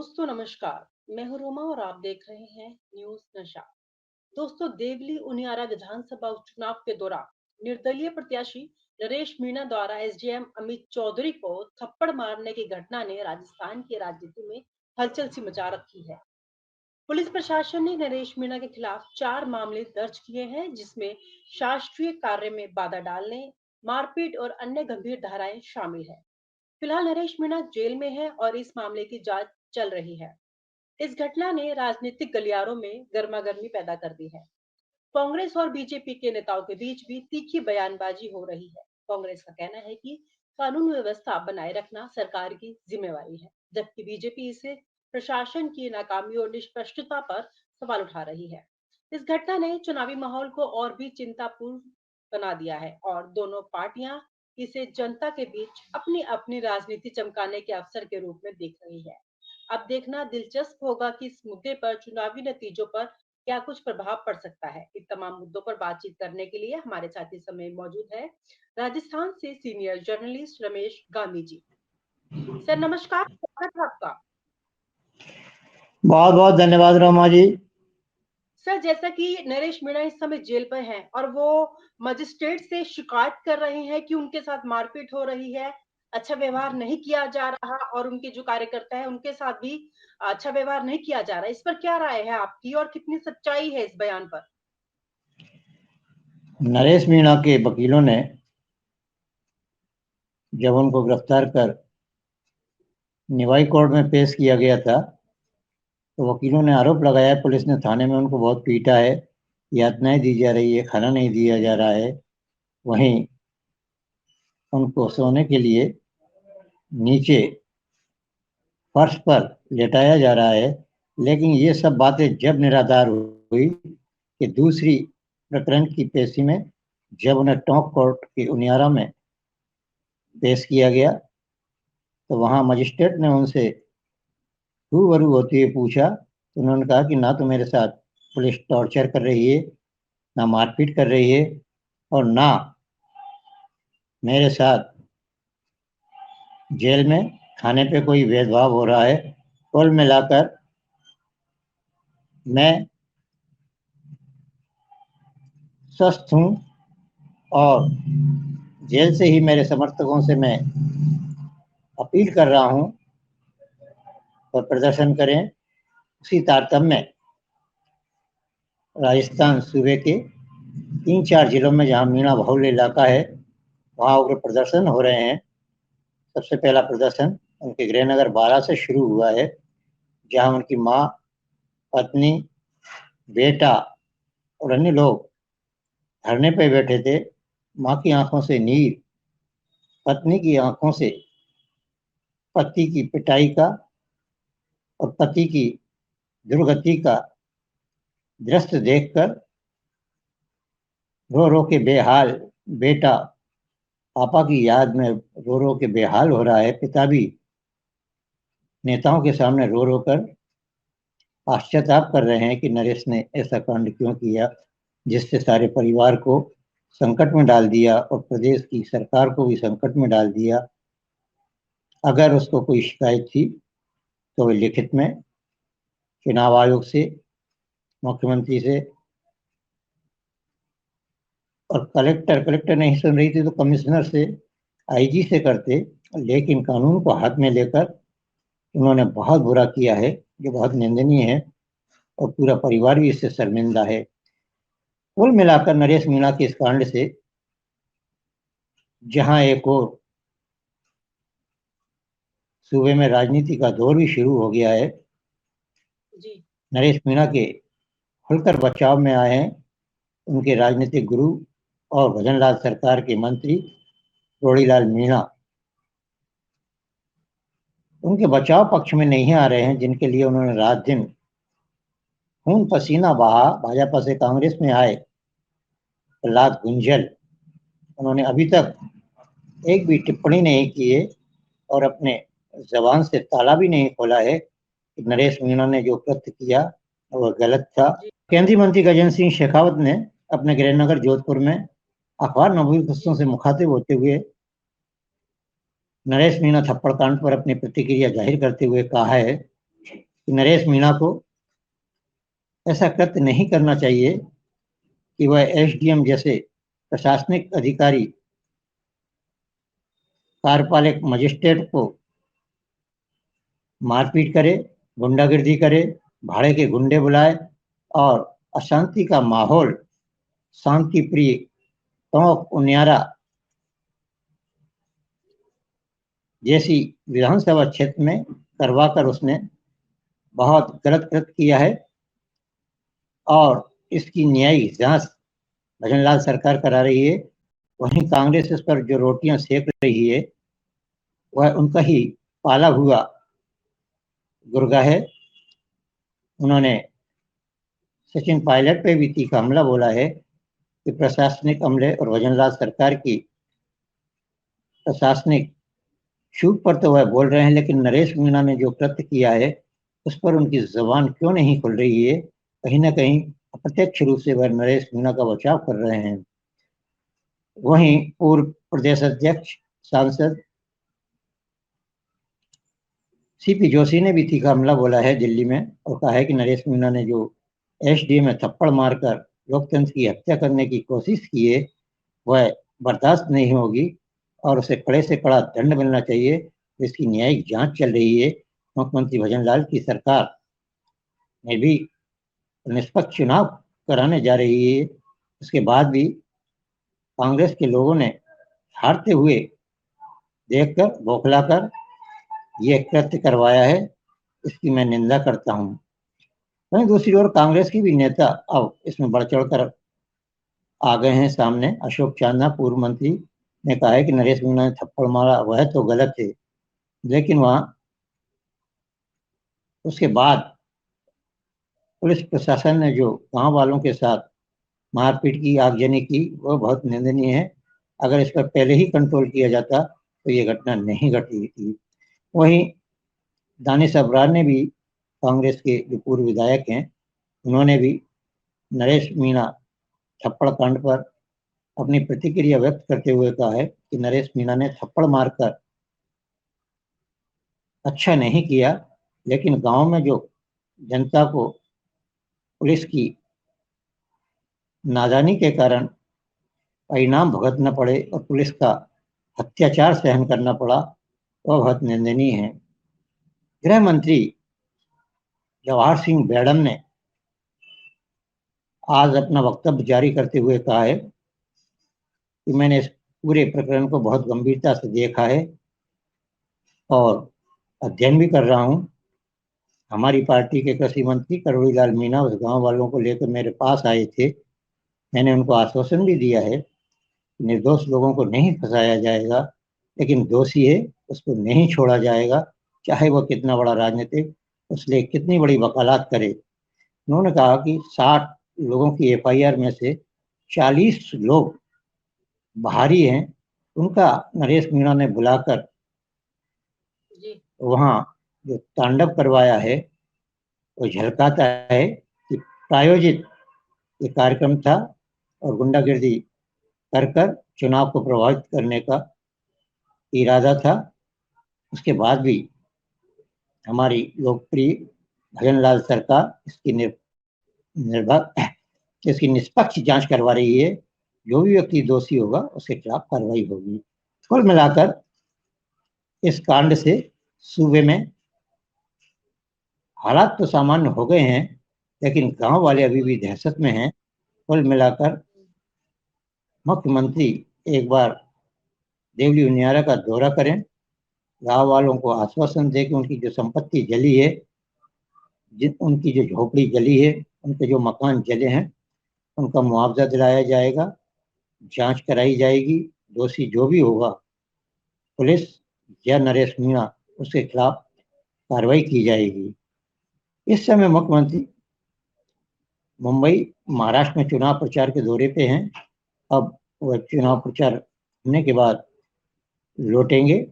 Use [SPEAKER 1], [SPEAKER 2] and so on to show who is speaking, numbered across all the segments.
[SPEAKER 1] दोस्तों नमस्कार। मैं हूं रोमा और आप देख रहे हैं न्यूज नशा। दोस्तों, देवली उनियारा विधानसभा उपचुनाव के दौरान निर्दलीय प्रत्याशी नरेश मीणा द्वारा एसडीएम अमित चौधरी को थप्पड़ मारने की घटना ने राजस्थान की राजनीति में हलचल सी मचा रखी है। पुलिस प्रशासन ने नरेश मीणा के खिलाफ 4 मामले दर्ज किए हैं, जिसमें शासकीय कार्य में बाधा डालने, मारपीट और अन्य गंभीर धाराएं शामिल है। फिलहाल नरेश मीणा जेल में है और इस मामले की जांच चल रही है। इस घटना ने राजनीतिक गलियारों में गर्मागर्मी पैदा कर दी है। कांग्रेस और बीजेपी के नेताओं के बीच भी तीखी बयानबाजी हो रही है। कांग्रेस का कहना है कि कानून व्यवस्था बनाए रखना सरकार की जिम्मेवारी है, जबकि बीजेपी इसे प्रशासन की नाकामी और निष्पक्षता पर सवाल उठा रही है। इस घटना ने चुनावी माहौल को और भी चिंतापूर्ण बना दिया है और दोनों पार्टियां इसे जनता के बीच अपनी अपनी राजनीति चमकाने के अवसर के रूप में देख रही है। अब देखना दिलचस्प होगा कि इस मुद्दे पर चुनावी नतीजों पर क्या कुछ प्रभाव पड़ सकता है। इन तमाम मुद्दों पर बातचीत करने के लिए हमारे साथ इस समय मौजूद है राजस्थान से senior journalist Ramesh Gandhi ji. Sir नमस्कार, स्वागत है आपका।
[SPEAKER 2] बहुत बहुत धन्यवाद रोमा जी।
[SPEAKER 1] सर, जैसा कि नरेश मीणा इस समय जेल पर हैं और वो मजिस्ट्रेट से शिकायत कर रहे हैं कि उनके साथ मारपीट हो रही है, अच्छा व्यवहार नहीं किया जा रहा और उनके जो कार्यकर्ता है उनके साथ भी अच्छा व्यवहार नहीं किया जा रहा। इस पर क्या राय है आपकी और कितनी सच्चाई है इस बयान पर?
[SPEAKER 2] नरेश मीणा के वकीलों ने जब उनको गिरफ्तार कर निवाई कोर्ट में पेश किया गया था, तो वकीलों ने आरोप लगाया पुलिस ने थाने में उनको बहुत पीटा है, यातनाएं दी जा रही है, खाना नहीं दिया जा रहा है, वहीं उनको सोने के लिए नीचे फर्श पर लेटाया जा रहा है। लेकिन ये सब बातें जब निराधार हुई कि दूसरी प्रकरण की पेशी में जब उन्हें टोंक कोर्ट की उनियारा में पेश किया गया, तो वहां मजिस्ट्रेट ने उनसे रूबरू होते हुए पूछा, तो उन्होंने कहा कि ना तो मेरे साथ पुलिस टॉर्चर कर रही है, ना मारपीट कर रही है और ना मेरे साथ जेल में खाने पे कोई भेदभाव हो रहा है। कुल मिलाकर मैं स्वस्थ हूँ और जेल से ही मेरे समर्थकों से मैं अपील कर रहा हूँ और प्रदर्शन करें। उसी तारतम्य में राजस्थान सूबे के 3-4 जिलों में जहां मीणा बाहुल्य इलाका है, वहां उग्र प्रदर्शन हो रहे हैं। सबसे पहला प्रदर्शन उनके गृहनगर बारा से शुरू हुआ है, जहां उनकी माँ, पत्नी, बेटा और अन्य लोग धरने पे बैठे थे। माँ की आंखों से नीर, पत्नी की आंखों से पति की पिटाई का और पति की दुर्गति का दृश्य देखकर रो रो के बेहाल बेटा पापा की याद में रो रो के बेहाल हो रहा है। पिता भी नेताओं के सामने रो रो कर पश्चाताप कर रहे हैं कि नरेश ने ऐसा कांड क्यों किया, जिससे सारे परिवार को संकट में डाल दिया और प्रदेश की सरकार को भी संकट में डाल दिया। अगर उसको कोई शिकायत थी तो वे लिखित में चुनाव आयोग से, मुख्यमंत्री से और कलेक्टर नहीं सुन रही थी तो कमिश्नर से, आईजी से करते। लेकिन कानून को हाथ में लेकर उन्होंने बहुत बुरा किया है, जो बहुत निंदनीय है और पूरा परिवार भी इससे शर्मिंदा है। कुल मिलाकर नरेश मीणा के इस कांड से जहां एक और सूबे में राजनीति का दौर भी शुरू हो गया है,
[SPEAKER 1] जी।
[SPEAKER 2] नरेश मीणा के खुलकर बचाव में आए हैं उनके राजनीतिक गुरु और भजनलाल सरकार के मंत्री रोड़ीलाल मीणा। उनके बचाव पक्ष में नहीं आ रहे हैं, जिनके लिए उन्होंने रात दिन खून पसीना बहा। भाजपा से कांग्रेस में आए प्रहलाद गुंजल, उन्होंने अभी तक एक भी टिप्पणी नहीं की है और अपने जबान से ताला भी नहीं खोला है कि नरेश मीणा ने जो कृत्य किया वह गलत था। केंद्रीय मंत्री गजेंद्र सिंह शेखावत ने अपने गृहनगर जोधपुर में अखबार नवोदितों से मुखातिब होते हुए नरेश मीणा थप्पड़ कांड पर अपनी प्रतिक्रिया जाहिर करते हुए कहा है कि नरेश मीणा को ऐसा कृत्य नहीं करना चाहिए कि वह एसडीएम जैसे प्रशासनिक अधिकारी, कार्यपालक मजिस्ट्रेट को मारपीट करे, गुंडागिर्दी करे, भाड़े के गुंडे बुलाए और अशांति का माहौल शांति प्रिय टोंक उनियारा जैसी विधानसभा क्षेत्र में करवाकर उसने बहुत गलत कृत्य किया है और इसकी न्यायिक जांच भजनलाल सरकार करा रही है। वहीं कांग्रेस इस पर जो रोटियां सेक रही है वह उनका ही पाला हुआ गुर्गा है। उन्होंने सचिन पायलट पे भी तीखा हमला बोला है कि प्रशासनिक अमले और भजनलाल सरकार की प्रशासनिक छूट पर तो वह बोल रहे हैं, लेकिन नरेश मीणा ने जो कृत्य किया है उस पर उनकी जबान क्यों नहीं खुल रही है। कहीं ना कहीं अप्रत्यक्ष रूप से वह नरेश मीणा का बचाव कर रहे हैं। वहीं पूर्व प्रदेश अध्यक्ष सांसद सीपी जोशी ने भी तीखा हमला बोला है दिल्ली में और कहा है कि नरेश मीणा ने जो एसडीएम में थप्पड़ मारकर लोकतंत्र की हत्या करने की कोशिश की है वह बर्दाश्त नहीं होगी और उसे कड़े से कड़ा दंड मिलना चाहिए। इसकी न्यायिक जांच चल रही है। मुख्यमंत्री भजनलाल की सरकार में भी निष्पक्ष चुनाव कराने जा रही है। उसके बाद भी कांग्रेस के लोगों ने हारते हुए देखकर बौखलाकर ये कृत्य करवाया है, इसकी मैं निंदा करता हूं। वहीं दूसरी ओर कांग्रेस की भी नेता अब इसमें बढ़ चढ़कर आ गए हैं सामने। अशोक चांदना पूर्व मंत्री ने कहा है कि नरेश मीणा ने थप्पड़ मारा वह तो गलत है, लेकिन वहां उसके बाद पुलिस प्रशासन ने जो गांव वालों के साथ मारपीट की, आगजनी की, वह बहुत निंदनीय है। अगर इस पर पहले ही कंट्रोल किया जाता तो ये घटना नहीं घटी थी। वहीं दानिश अब्रार ने भी, कांग्रेस के जो पूर्व विधायक हैं, उन्होंने भी नरेश मीणा थप्पड़ कांड पर अपनी प्रतिक्रिया व्यक्त करते हुए कहा है कि नरेश मीणा ने थप्पड़ मारकर अच्छा नहीं किया, लेकिन गांव में जो जनता को पुलिस की नादानी के कारण परिणाम भुगतना पड़े और पुलिस का अत्याचार सहन करना पड़ा, वह बहुत निंदनीय है। गृह मंत्री जवाहर सिंह बेडन ने आज अपना वक्तव्य जारी करते हुए कहा है कि मैंने इस पूरे प्रकरण को बहुत गंभीरता से देखा है और अध्ययन भी कर रहा हूं। हमारी पार्टी के कृषि मंत्री करोड़ीलाल मीणा उस गांव वालों को लेकर मेरे पास आए थे। मैंने उनको आश्वासन भी दिया है कि निर्दोष लोगों को नहीं फंसाया जाएगा, लेकिन दोषी है उसको नहीं छोड़ा जाएगा, चाहे वह कितना बड़ा राजनीतिक उसलिए कितनी बड़ी वकालत करे। उन्होंने कहा कि 60 लोगों की एफआईआर में से 40 लोग बाहरी हैं, उनका नरेश मीणा ने बुलाकर वहां जो तांडव करवाया है वो झलकाता है कि प्रायोजित ये कार्यक्रम था और गुंडागिर्दी कर कर चुनाव को प्रभावित करने का इरादा था। उसके बाद भी हमारी लोकप्रिय भजनलाल सरकार इसकी निष्पक्ष जांच करवा रही है। जो भी व्यक्ति दोषी होगा उसके खिलाफ कार्रवाई होगी। कुल मिलाकर इस कांड से सूबे में हालात तो सामान्य हो गए हैं, लेकिन गांव वाले अभी भी दहशत में हैं। कुल मिलाकर मुख्यमंत्री एक बार देवली उनियारा का दौरा करें, गांव वालों को आश्वासन दे कि उनकी जो संपत्ति जली है, उनकी जो झोपड़ी जली है, उनके जो मकान जले हैं, उनका मुआवजा दिलाया जाएगा, जांच कराई जाएगी। दोषी जो भी होगा पुलिस या नरेश मीणा उसके खिलाफ कार्रवाई की जाएगी। इस समय मुख्यमंत्री मुंबई महाराष्ट्र में चुनाव प्रचार के दौरे पे हैं। अब वह चुनाव प्रचार होने के बाद लौटेंगे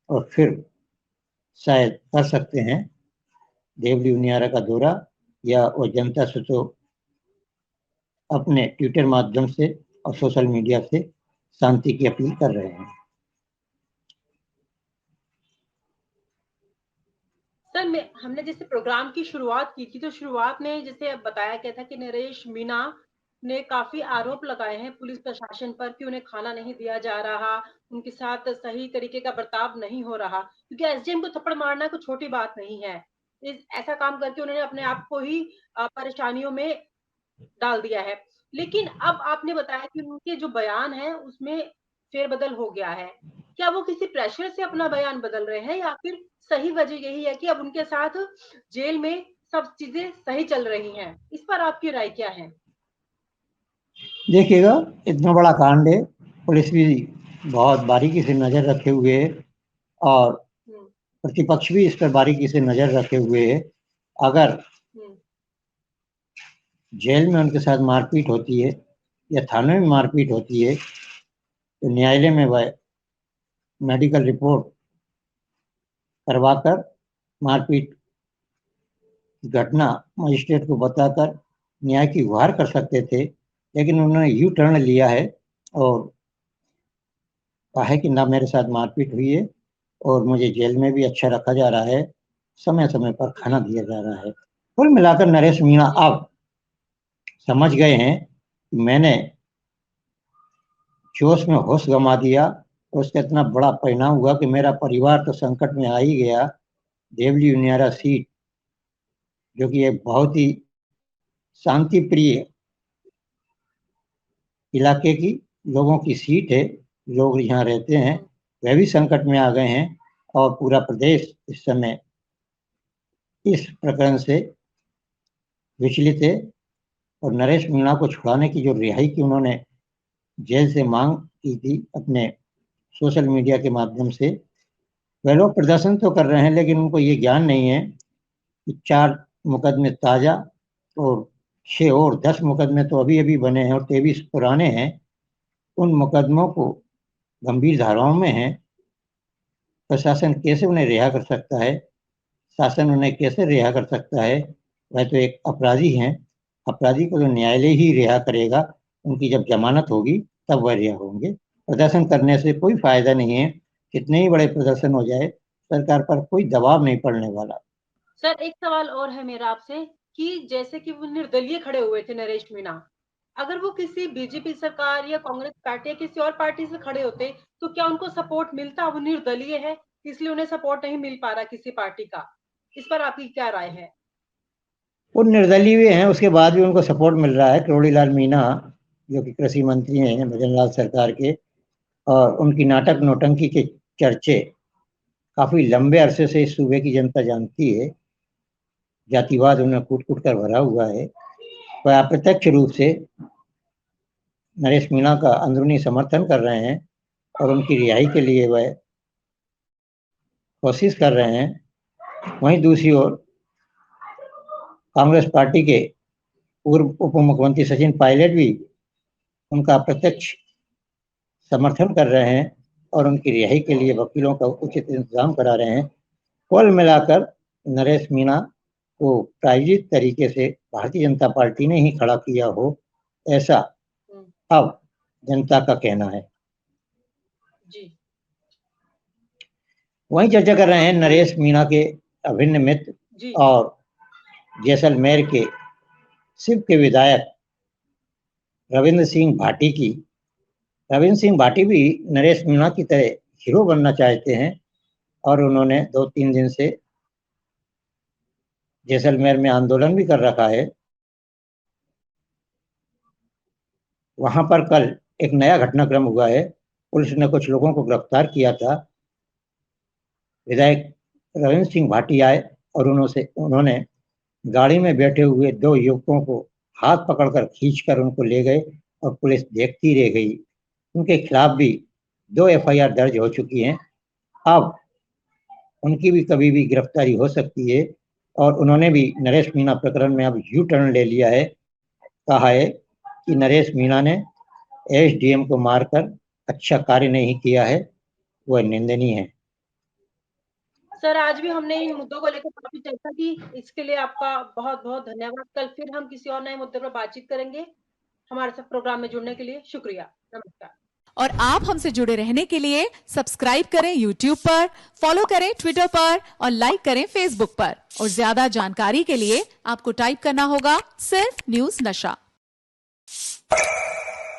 [SPEAKER 2] और फिर शायद कर सकते हैं देवली उनियारा का दौरा, या वो जनता से तो अपने ट्विटर माध्यम से और सोशल मीडिया से शांति की अपील कर रहे हैं।
[SPEAKER 1] सर हमने जैसे प्रोग्राम की शुरुआत की थी, तो शुरुआत में जैसे बताया गया था कि नरेश मीणा ने काफ़ी आरोप लगाए हैं पुलिस प्रशासन पर कि उन्हें खाना नहीं दिया जा रहा, उनके साथ सही तरीके का बर्ताव नहीं हो रहा, क्योंकि एसडीएम को थप्पड़ मारना कोई छोटी बात नहीं है। ऐसा काम करके उन्होंने अपने आप को ही परेशानियों में डाल दिया है। लेकिन अब आपने बताया कि उनके जो बयान हैं उसमें फेरबदल हो गया है। क्या वो किसी प्रेशर से अपना बयान बदल रहे हैं या फिर सही वजह यही है कि अब उनके साथ जेल में सब चीज़ें सही चल रही हैं? इस पर आपकी राय क्या है?
[SPEAKER 2] देखिएगा, इतना बड़ा कांड है, पुलिस भी बहुत बारीकी से नज़र रखे हुए है और
[SPEAKER 1] हुँ,
[SPEAKER 2] प्रतिपक्ष भी इस पर बारीकी से नज़र रखे हुए है। अगर
[SPEAKER 1] हुँ,
[SPEAKER 2] जेल में उनके साथ मारपीट होती है या थाने में मारपीट होती है, तो न्यायालय में वह मेडिकल रिपोर्ट करवाकर मारपीट की घटना मजिस्ट्रेट को बताकर न्याय की गुहार कर सकते थे, लेकिन उन्होंने यू टर्न लिया है और कहा है कि ना मेरे साथ मारपीट हुई है और मुझे जेल में भी अच्छा रखा जा रहा है, समय-समय पर खाना
[SPEAKER 1] जी,
[SPEAKER 2] दिया जा रहा है। कुल मिलाकर नरेश मीणा
[SPEAKER 1] जी,
[SPEAKER 2] अब समझ गए हैं कि मैंने जोश में होश गँवा दिया, और उसका इतना बड़ा परिणाम हुआ कि मेरा परिवार तो संकट में आ ही गया। देवली उनियारा सीट, जो कि एक बहुत ही शांति प्रिय इलाके की लोगों की सीट है, लोग यहाँ रहते हैं,
[SPEAKER 1] हुँ,
[SPEAKER 2] वह भी संकट में आ गए हैं और पूरा प्रदेश इस समय इस प्रकरण से विचलित है। और नरेश मीणा को छुड़ाने की जो रिहाई की उन्होंने जेल से मांग की थी अपने सोशल मीडिया के माध्यम से, वह लोग प्रदर्शन तो कर रहे हैं, लेकिन उनको ये ज्ञान नहीं है कि 4 मुकदमे ताज़ा और 6 और 10 मुकदमे तो अभी-अभी बने हैं और 23 पुराने हैं। उन मुकदमों को गंभीर धाराओं में हैं, प्रशासन कैसे उन्हें रिहा कर सकता है? शासन उन्हें कैसे रिहा कर सकता है? वह तो एक अपराधी हैं, अपराधी को तो न्यायालय ही रिहा करेगा, उनकी जब ज़मानत होगी तब वह रिहा होंगे। प्रदर्शन करने से कोई फ़ायदा नहीं है, कितने ही बड़े प्रदर्शन हो जाए, सरकार पर कोई दबाव नहीं पड़ने वाला।
[SPEAKER 1] सर एक सवाल और है मेरा आपसे कि जैसे कि वो निर्दलीय खड़े हुए थे नरेश मीणा, अगर वो किसी बीजेपी सरकार या कांग्रेस पार्टी या किसी और पार्टी से खड़े होते, तो क्या उनको सपोर्ट मिलता? वो निर्दलीय है, इसलिए उन्हें सपोर्ट नहीं मिल पा रहा किसी पार्टी का। इस पर आपकी क्या राय है?
[SPEAKER 2] वो निर्दलीय भी हैं, उसके बाद भी उनको सपोर्ट मिल रहा है। किरोड़ीलाल मीणा, जो कि कृषि मंत्री हैं भजन लाल सरकार के, और उनकी नाटक नौटंकी के चर्चे काफ़ी लंबे अरसे से इस सूबे की जनता जानती है। जातिवाद उन्हें कूट-कूट कर भरा हुआ है। वह अप्रत्यक्ष रूप से नरेश मीणा का अंदरूनी समर्थन कर रहे हैं और उनकी रिहाई के लिए वह कोशिश कर रहे हैं। वहीं दूसरी ओर कांग्रेस पार्टी के पूर्व उप मुख्यमंत्री सचिन पायलट भी उनका प्रत्यक्ष समर्थन कर रहे हैं और उनकी रिहाई के लिए वकीलों का उचित इंतजाम करा रहे हैं। कुल मिलाकर नरेश मीणा को प्रायोजित तरीके से भारतीय जनता पार्टी ने ही खड़ा किया हो, ऐसा
[SPEAKER 1] हुँ,
[SPEAKER 2] अब जनता का कहना है।
[SPEAKER 1] जी।
[SPEAKER 2] वहीं चर्चा कर रहे हैं
[SPEAKER 1] तो
[SPEAKER 2] नरेश मीणा के अभिन्न मित्र
[SPEAKER 1] जी,
[SPEAKER 2] और जैसलमेर के शिव के विधायक रविंद्र सिंह भाटी की। रविंद्र सिंह भाटी भी नरेश मीणा की तरह हीरो बनना चाहते हैं और उन्होंने 2-3 दिन से जैसलमेर में आंदोलन भी कर रखा है। वहाँ पर कल एक नया घटनाक्रम हुआ है। पुलिस ने कुछ लोगों को गिरफ्तार किया था। विधायक रविंद्र सिंह भाटी आए और उन्होंने गाड़ी में बैठे हुए 2 युवकों को हाथ पकड़कर खींचकर उनको ले गए और पुलिस देखती रह गई। उनके खिलाफ भी 2 एफआईआर दर्ज हो चुकी हैं। अब उनकी भी कभी भी गिरफ्तारी हो सकती है और उन्होंने भी नरेश मीणा प्रकरण में अब यू टर्न ले लिया है। कहा है कि नरेश मीणा ने एसडीएम को मारकर अच्छा कार्य नहीं किया है, वह निंदनीय है।
[SPEAKER 1] सर आज भी हमने इन मुद्दों को लेकर काफ़ी चर्चा की, इसके लिए आपका बहुत-बहुत धन्यवाद। कल फिर हम किसी और नए मुद्दे पर बातचीत करेंगे। हमारे साथ प्रोग्राम में जुड़ने के लिए शुक्रिया। नमस्कार।
[SPEAKER 3] और आप हमसे जुड़े रहने के लिए सब्सक्राइब करें YouTube पर, फॉलो करें ट्विटर पर और लाइक करें Facebook पर। और ज्यादा जानकारी के लिए आपको टाइप करना होगा सिर्फ न्यूज नशा।